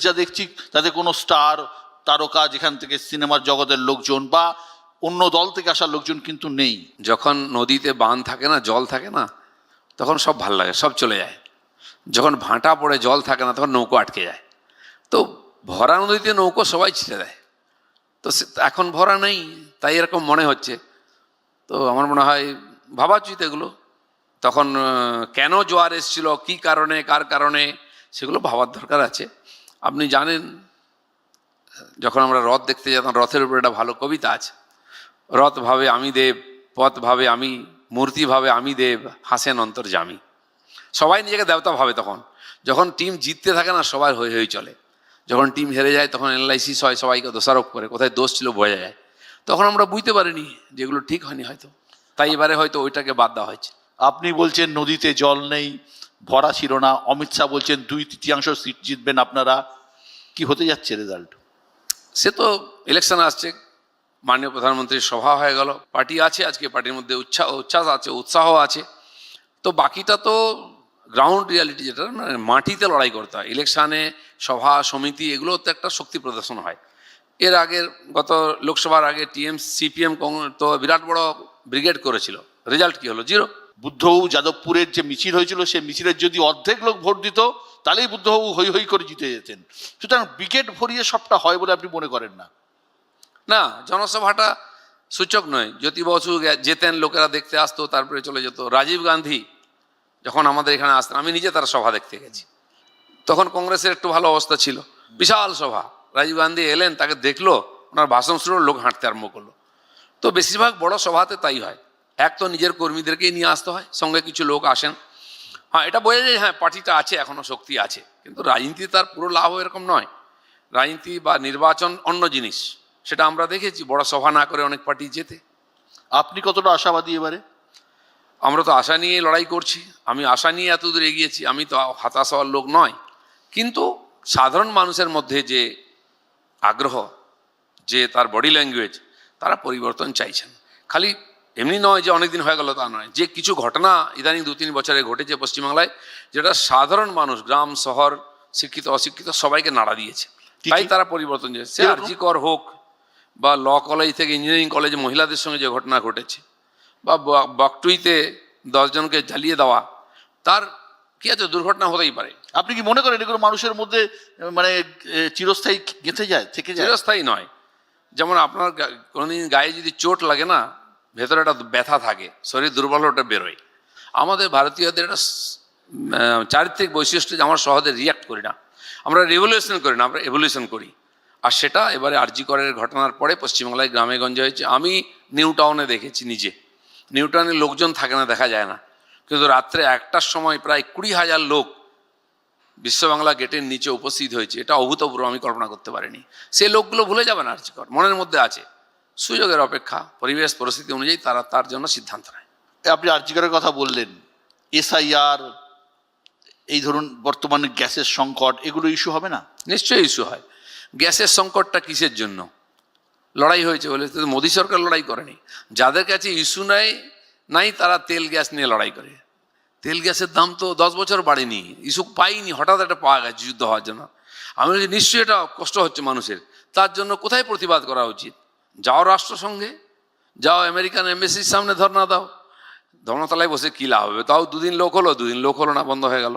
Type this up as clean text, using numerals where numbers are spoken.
যা দেখছি তাতে কোনো স্টার তারকা যেখান থেকে সিনেমার জগতের লোকজন বা অন্য দল থেকে আসা লোকজন কিন্তু নেই। যখন নদীতে বাঁধ থাকে না, জল থাকে না, তখন সব ভাল লাগে, সব চলে যায়। যখন ভাঁটা পড়ে জল থাকে না, তখন নৌকো আটকে যায়। তো ভরা নদীতে নৌকো সবাই ছেড়ে দেয়। তো এখন ভরা নেই, তাই এরকম মনে হচ্ছে। তো আমার মনে হয় ভাবা উচিত এগুলো। তখন কেন জোয়ার এসেছিল, কী কারণে, কার কারণে, সেগুলো ভাবার দরকার আছে। আপনি জানেন, যখন আমরা রথ দেখতে যেতাম, রথের উপরে একটা ভালো কবিতা আছে, রথ ভাবে আমি দেব, পথ ভাবে আমি, মূর্তি ভাবে আমি দেব, হাসেন অন্তর্যামী। সবাই নিজেকে দেবতা ভাবে তখন। যখন টিম জিততে থাকে না, সবাই হয়ে হয়ে চলে। যখন টিম হেরে যায়, তখন অ্যানালাইসিস হয়, সবাইকে দোষারোপ করে, কোথায় দোষ ছিল বোঝা যায়। তখন আমরা বুঝতে পারিনি যেগুলো ঠিক হয়নি হয়তো, তাই এবারে হয়তো ওইটাকে বাদ দেওয়া হয়েছে। আপনি বলছেন নদীতে জল নেই, ভরা ছিল না। অমিত শাহ বলছেন 2/3 সিট জিতবেন আপনারা। কি হতে যাচ্ছে রেজাল্ট? সে তো ইলেকশন আসছে, মাননীয় প্রধানমন্ত্রীর সভা হয়ে গেল, পার্টি আছে, আজকে পার্টির মধ্যে উচ্ছ্বাস আছে, উৎসাহ আছে। তো বাকিটা তো গ্রাউন্ড রিয়ালিটি, যেটা মানে মাটিতে লড়াই করতে হয়। ইলেকশানে সভা সমিতি এগুলো তো একটা শক্তি প্রদর্শন হয়। এর আগের গত লোকসভার আগে সিপিএম তো বিরাট বড় ব্রিগেড করেছিল, রেজাল্ট কি হলো? 0। বুদ্ধবাবু যাদবপুরের যে মিছিল হয়েছিল, সে মিছিলের যদি অর্ধেক লোক ভোট দিত, তাহলেই বুদ্ধবাবু হই হই করে জিতে যেতেন। সুতরাং ব্রিগেড ভরিয়ে সবটা হয় বলে আপনি মনে করেন না? না, জনসভাটা সূচক নয়। জ্যোতি বসু যেতেন, লোকেরা দেখতে আসতো, তারপরে চলে যেত। রাজীব গান্ধী যখন আমাদের এখানে আসতেন, আমি নিজে তার সভা দেখতে গেছি, তখন কংগ্রেসের একটু ভালো অবস্থা ছিল, বিশাল সভা। রাজীব গান্ধী এলেন, তাকে দেখলো, ওনার ভাষণ শুরু, লোক হাঁটতে আরম্ভ করলো। তো বেশিরভাগ বড় সভাতে তাই হয়। এক তো নিজের কর্মীদেরকেই নিয়ে আসতে হয়, সঙ্গে কিছু লোক আসেন। হ্যাঁ, এটা বোঝা যায়, হ্যাঁ পার্টিটা আছে, এখনো শক্তি আছে। কিন্তু রাজনীতি তার পুরো লাভ এরকম নয়। রাজনীতি বা নির্বাচন অন্য জিনিস, সেটা আমরা দেখেছি। বড় সভা না করে অনেক পার্টি জেতে। আপনি কতটা আশাবাদী এবারে? আমরা তো আশা নিয়ে লড়াই করছি। আমি আশা নিয়ে এতদূর এগিয়েছি, আমি তো হতাশ হওয়ার লোক নয়। কিন্তু সাধারণ মানুষের মধ্যে যে আগ্রহ, যে তার বডি ল্যাঙ্গুয়েজ, তারা পরিবর্তন চাইছেন। খালি এমনি নয় যে অনেক দিন হয়ে গেল, তা নয়। যে কিছু ঘটনা ইদানিং 2-3 বছরে ঘটেছে পশ্চিমবাংলায়, যেটা সাধারণ মানুষ, গ্রাম শহর, শিক্ষিত অশিক্ষিত সবাইকে নাড়া দিয়েছে, তাই তারা পরিবর্তন চাইছে। আরজি কর হোক, বা ল কলেজ থেকে ইঞ্জিনিয়ারিং কলেজে মহিলাদের সঙ্গে যে ঘটনা ঘটেছে, বা বকটুইতে 10 জনকে জ্বালিয়ে দেওয়া, তার কি আছে, দুর্ঘটনা হতেই পারে। আপনি কি মনে করেন এগুলো মানুষের মধ্যে মানে চিরস্থায়ী গেঁথে যায়, থেকে যায়? চিরস্থায়ী নয়। যেমন আপনার কোনোদিন গায়ে যদি চোট লাগে না, ভেতরে একটা ব্যথা থাকে, শরীর দুর্বল হয়ে ওটা বেরোয়। আমাদের ভারতীয়দের একটা চারিত্রিক বৈশিষ্ট্য যে আমরা সহজে রিয়াক্ট করি না, আমরা রেভলিউশন করি না, আমরা এভলিউশন করি। আর সেটা এবারে আরজি করের ঘটনার পরে পশ্চিমবাংলায় গ্রামে গঞ্জে হয়েছে। আমি নিউ টাউনে দেখেছি নিজে। নিউ টাউনে লোকজন থাকে না, দেখা যায় না, কিন্তু রাত্রে 1টার সময় প্রায় 20,000 লোক বিশ্ববাংলা গেটের নিচে উপস্থিত হয়েছে। এটা অভূতপূর্ব, আমি কল্পনা করতে পারিনি। সেই লোকগুলো ভুলে যাবে না, আরজি কর মনের মধ্যে আছে। সুযোগের অপেক্ষা, পরিবেশ পরিস্থিতি অনুযায়ী তারা তার জন্য সিদ্ধান্ত নেয়। আপনি আরজিকরের কথা বললেন, এসআইআর, এই ধরুন বর্তমানে গ্যাসের সংকট, এগুলো ইস্যু হবে না? নিশ্চয়ই ইস্যু হয়। গ্যাসের সংকটটা কিসের জন্য? লড়াই হয়েছে বলে তো মোদী সরকার লড়াই করেনি। যাদের কাছে ইস্যু নাই তারা তেল গ্যাস নিয়ে লড়াই করে। তেল গ্যাসের দাম তো 10 বছর বাড়েনি, ইস্যু পাইনি, হঠাৎ একটা পাওয়া গেছে যুদ্ধ হওয়ার জন্য। আমি বলছি নিশ্চয়ই এটা কষ্ট হচ্ছে মানুষের, তার জন্য কোথায় প্রতিবাদ করা উচিত? যাও রাষ্ট্রসংঘে, যাও আমেরিকান এমবেসির সামনে ধর্ণা দাও। ধর্মতলায় বসে কী লাভ হবে? তাও 2 দিন লোক হলো, 2 দিন লোক হলো না, বন্ধ হয়ে গেল।